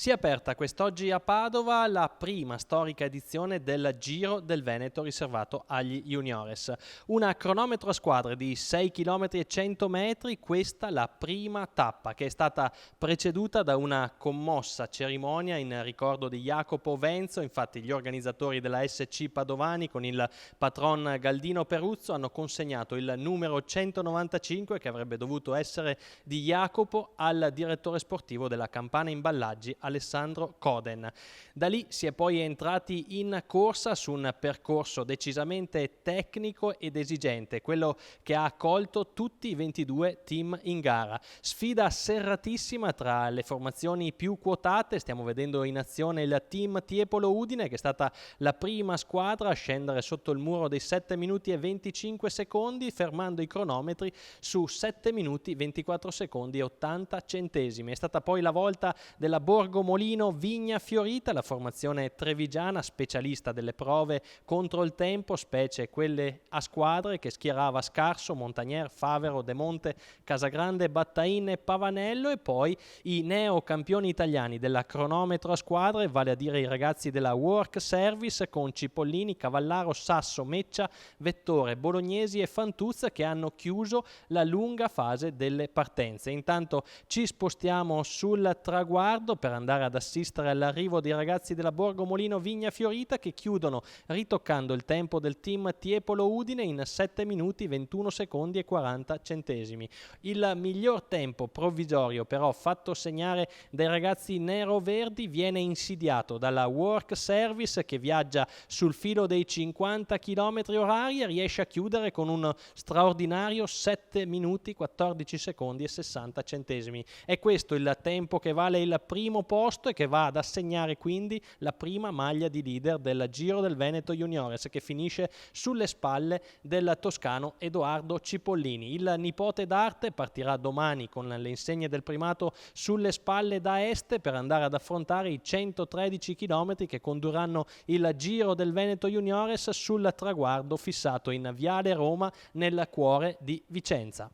Si è aperta quest'oggi a Padova la prima storica edizione del Giro del Veneto riservato agli juniores. Una cronometro a squadre di 6 km e 100 metri, questa la prima tappa che è stata preceduta da una commossa cerimonia in ricordo di Jacopo Venzo. Infatti gli organizzatori della SC Padovani con il patron Galdino Peruzzo hanno consegnato il numero 195 che avrebbe dovuto essere di Jacopo al direttore sportivo della Campana Imballaggi Alessandro Coden. Da lì si è poi entrati in corsa su un percorso decisamente tecnico ed esigente, quello che ha accolto tutti i 22 team in gara. Sfida serratissima tra le formazioni più quotate. Stiamo vedendo in azione il team Tiepolo Udine, che è stata la prima squadra a scendere sotto il muro dei 7 minuti e 25 secondi, fermando i cronometri su 7 minuti 24 secondi e 80 centesimi. È stata poi la volta della Borgo Molino Vigna Fiorita, la formazione trevigiana specialista delle prove contro il tempo, specie quelle a squadre, che schierava Scarso, Montagnier, Favero, De Monte, Casagrande, Battain e Pavanello, e poi i neocampioni italiani della cronometro a squadre, vale a dire i ragazzi della Work Service con Cipollini, Cavallaro, Sasso, Meccia, Vettore, Bolognesi e Fantuzza, che hanno chiuso la lunga fase delle partenze. Intanto ci spostiamo sul traguardo per andare ad assistere all'arrivo dei ragazzi della Borgo Molino Vigna Fiorita, che chiudono ritoccando il tempo del team Tiepolo Udine in 7 minuti 21 secondi e 40 centesimi. Il miglior tempo provvisorio però fatto segnare dai ragazzi nero-verdi viene insidiato dalla Work Service, che viaggia sul filo dei 50 km orari e riesce a chiudere con un straordinario 7 minuti 14 secondi e 60 centesimi. È questo il tempo che vale il primo posto e che va ad assegnare quindi la prima maglia di leader del Giro del Veneto Juniores, che finisce sulle spalle del toscano Edoardo Cipollini. Il nipote d'arte partirà domani con le insegne del primato sulle spalle da est per andare ad affrontare i 113 km che condurranno il Giro del Veneto Juniores sul traguardo fissato in Viale Roma, nel cuore di Vicenza.